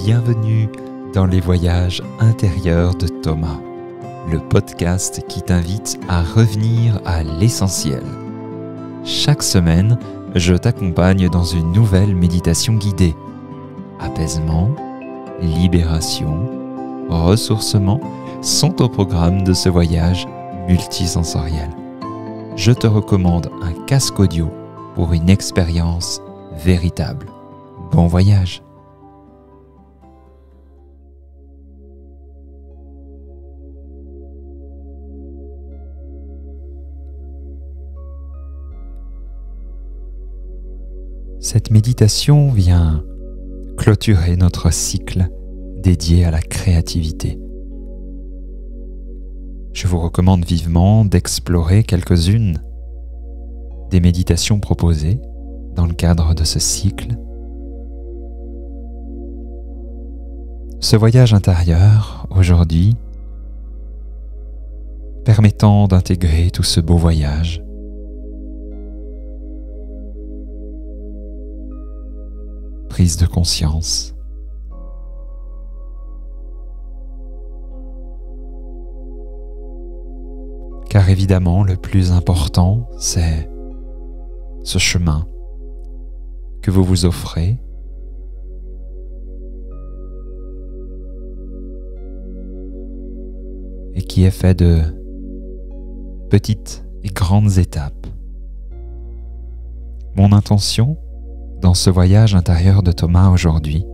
Bienvenue dans les voyages intérieurs de Thomas, le podcast qui t'invite à revenir à l'essentiel. Chaque semaine, je t'accompagne dans une nouvelle méditation guidée. Apaisement, libération, ressourcement sont au programme de ce voyage multisensoriel. Je te recommande un casque audio pour une expérience véritable. Bon voyage! Cette méditation vient clôturer notre cycle dédié à la créativité. Je vous recommande vivement d'explorer quelques-unes des méditations proposées dans le cadre de ce cycle. Ce voyage intérieur, aujourd'hui, permettant d'intégrer tout ce beau voyage, prise de conscience, car évidemment le plus important c'est ce chemin que vous vous offrez et qui est fait de petites et grandes étapes. Mon intention dans ce voyage intérieur de Thomas aujourd'hui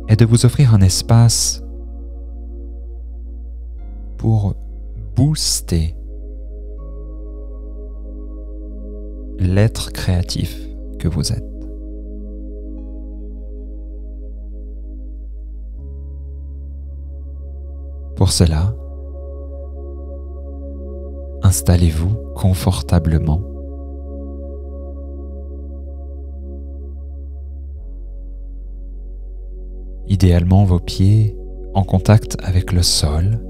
est de vous offrir un espace pour booster l'être créatif que vous êtes. Pour cela, installez-vous confortablement. Idéalement vos pieds en contact avec le sol,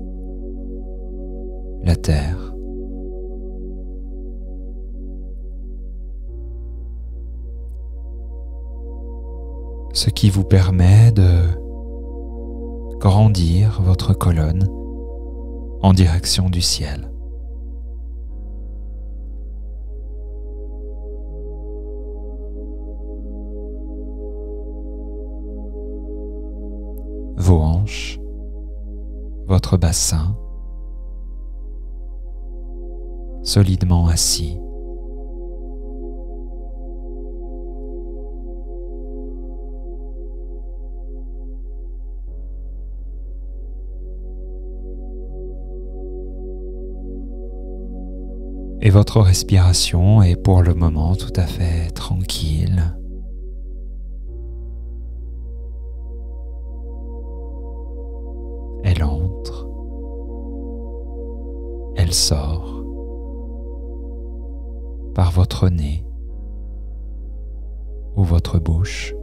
la terre. Ce qui vous permet de grandir votre colonne en direction du ciel. Vos hanches, votre bassin, solidement assis. Et votre respiration est pour le moment tout à fait tranquille. Elle entre, elle sort par votre nez ou votre bouche.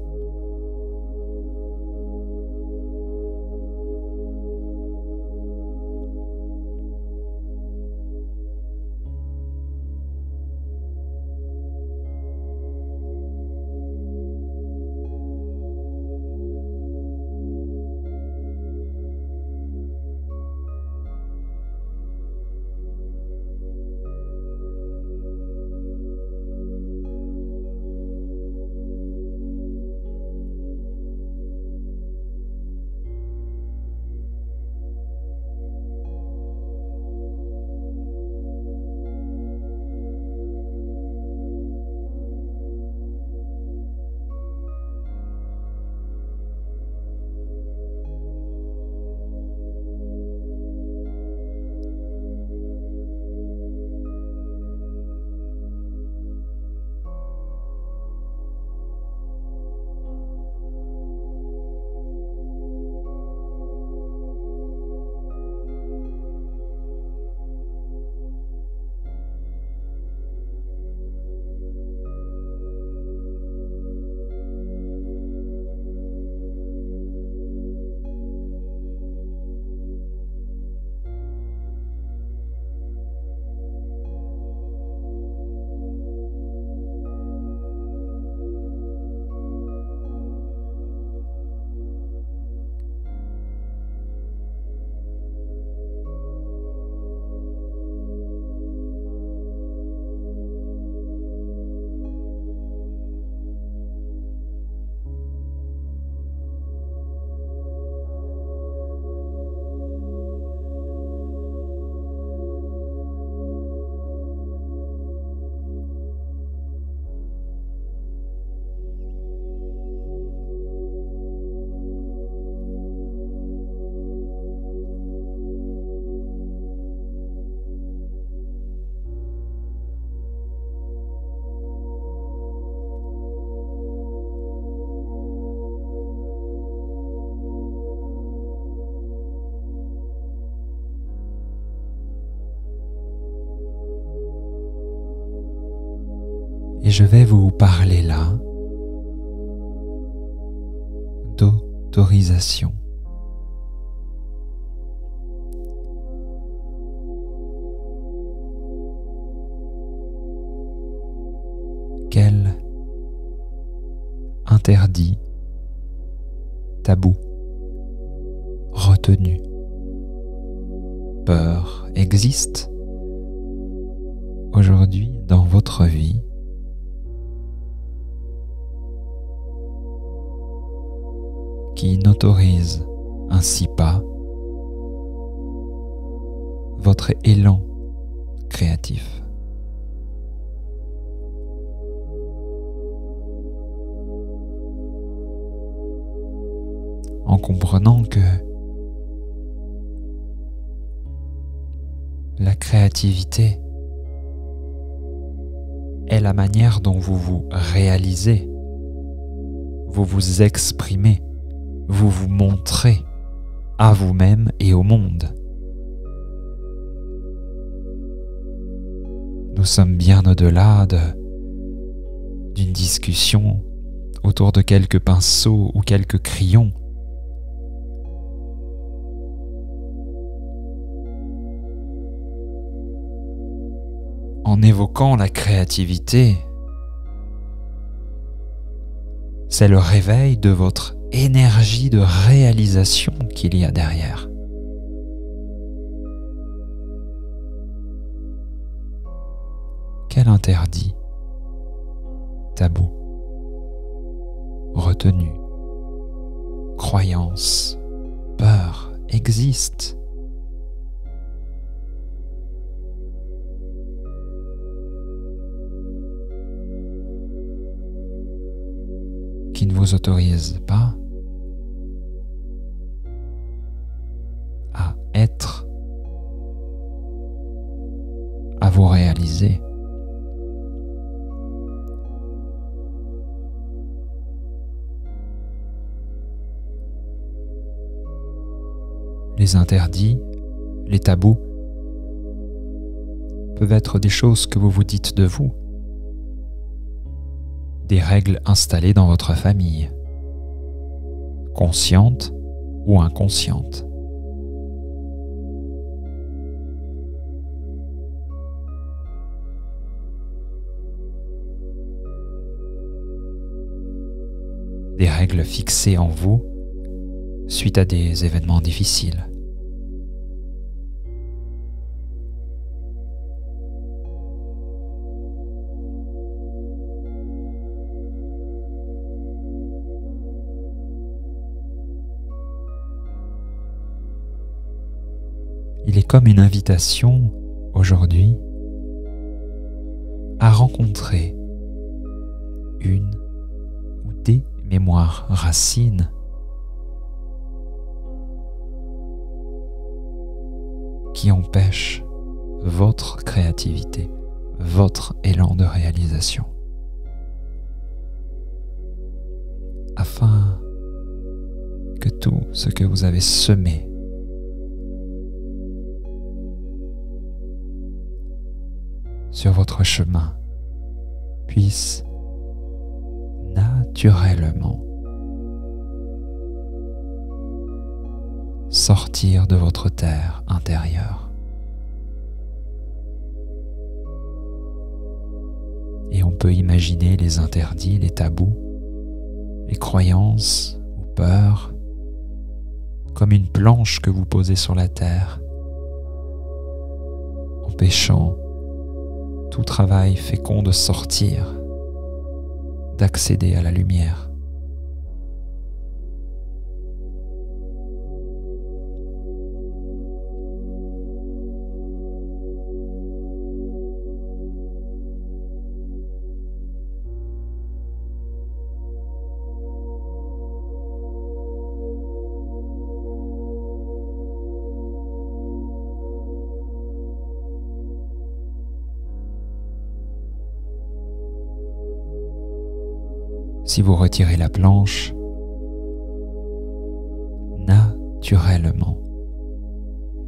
je vais vous parler là d'autorisation. Quel interdit, tabou, retenu, peur existe aujourd'hui dans votre vie qui n'autorise ainsi pas votre élan créatif. En comprenant que la créativité est la manière dont vous vous réalisez, vous vous exprimez, vous vous montrez à vous-même et au monde. Nous sommes bien au-delà d'une discussion autour de quelques pinceaux ou quelques crayons. En évoquant la créativité, c'est le réveil de votre énergie de réalisation qu'il y a derrière. Quel interdit, tabou, retenu, croyance, peur existe ? Qui ne vous autorise pas à être, à vous réaliser. Les interdits, les tabous peuvent être des choses que vous vous dites de vous, des règles installées dans votre famille, conscientes ou inconscientes. Des règles fixées en vous suite à des événements difficiles. Il est comme une invitation aujourd'hui à rencontrer une ou des mémoires racines qui empêchent votre créativité, votre élan de réalisation, afin que tout ce que vous avez semé sur votre chemin puisse naturellement sortir de votre terre intérieure. Et on peut imaginer les interdits, les tabous, les croyances ou peurs comme une planche que vous posez sur la terre, empêchant tout travail fécond de sortir, d'accéder à la lumière. Si vous retirez la planche, naturellement,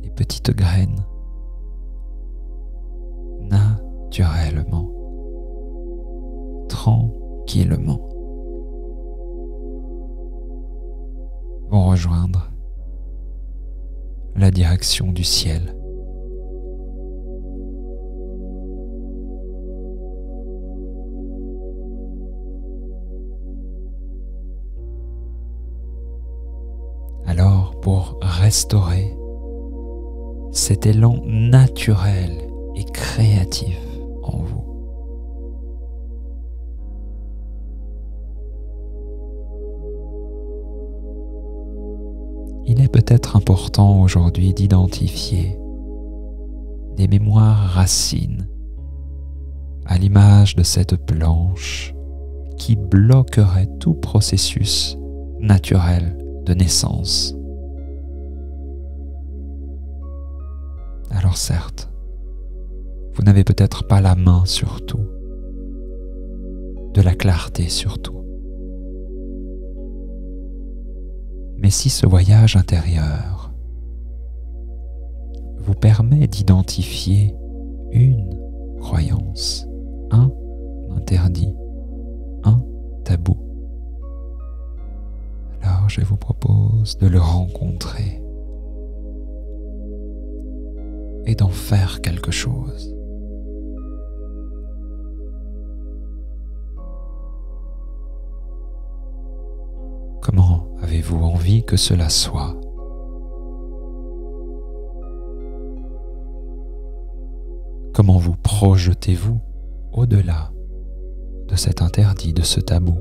les petites graines, naturellement, tranquillement vont rejoindre la direction du ciel. Alors, pour restaurer cet élan naturel et créatif en vous, il est peut-être important aujourd'hui d'identifier des mémoires racines à l'image de cette planche qui bloquerait tout processus naturel de naissance. Alors certes, vous n'avez peut-être pas la main sur tout, de la clarté sur tout. Mais si ce voyage intérieur vous permet d'identifier une croyance, un interdit, un tabou, alors je vous propose de le rencontrer et d'en faire quelque chose. Comment avez-vous envie que cela soit ? Comment vous projetez-vous au-delà de cet interdit, de ce tabou ?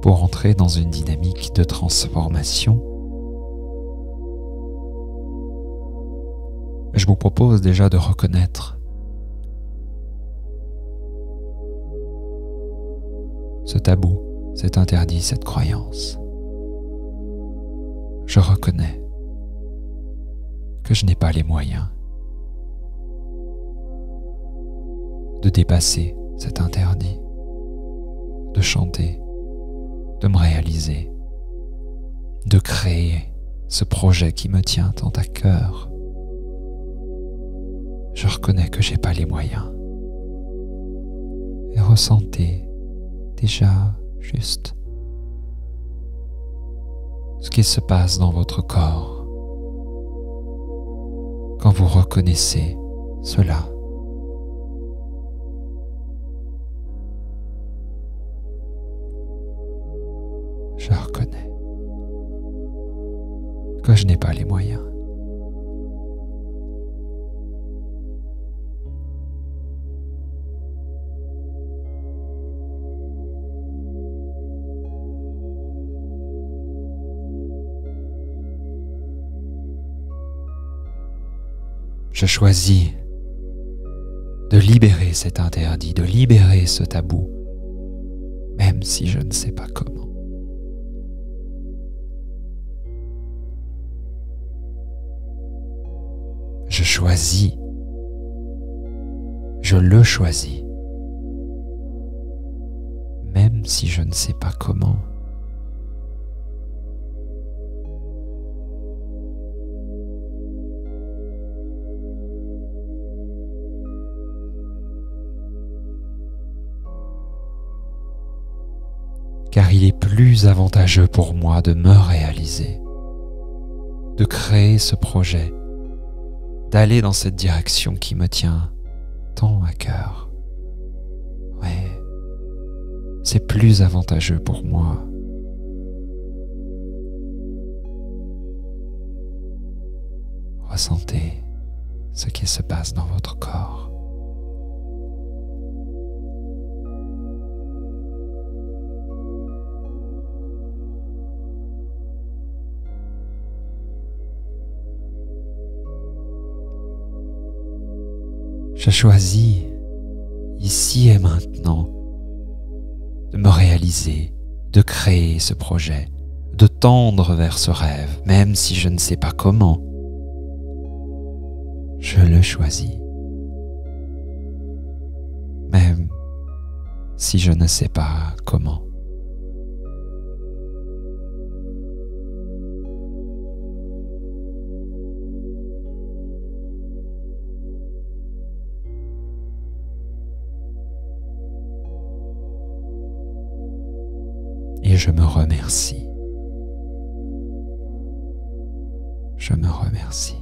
Pour entrer dans une dynamique de transformation, je vous propose déjà de reconnaître ce tabou, cet interdit, cette croyance. Je reconnais que je n'ai pas les moyens de dépasser cet interdit, de chanter, de me réaliser, de créer ce projet qui me tient tant à cœur. Je reconnais que j'ai pas les moyens. Et ressentez déjà juste ce qui se passe dans votre corps quand vous reconnaissez cela. Je reconnais que je n'ai pas les moyens. Je choisis de libérer cet interdit, de libérer ce tabou, même si je ne sais pas comment. Je choisis, je le choisis, même si je ne sais pas comment. Car il est plus avantageux pour moi de me réaliser, de créer ce projet, d'aller dans cette direction qui me tient tant à cœur. Ouais, c'est plus avantageux pour moi. Ressentez ce qui se passe dans votre corps. Je choisis, ici et maintenant, de me réaliser, de créer ce projet, de tendre vers ce rêve, même si je ne sais pas comment. Je le choisis. Même si je ne sais pas comment. Et je me remercie. Je me remercie.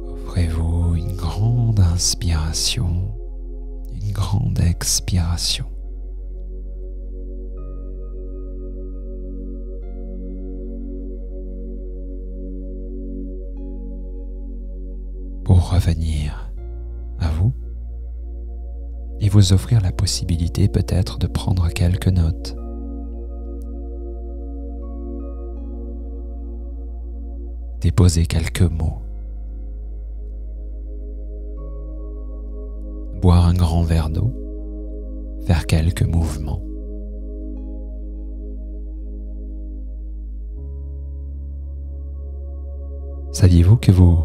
Offrez-vous une grande inspiration, une grande expiration. Pour revenir à vous et vous offrir la possibilité peut-être de prendre quelques notes. Déposer quelques mots. Boire un grand verre d'eau, faire quelques mouvements. Saviez-vous que vous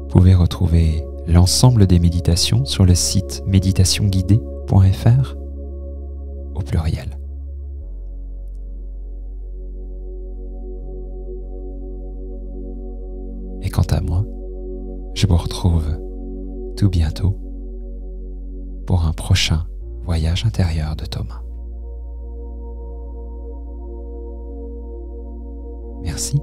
pouvez retrouver l'ensemble des méditations sur le site méditationguidée.fr au pluriel. Et quant à moi, je vous retrouve tout bientôt pour un prochain voyage intérieur de Thomas. Merci.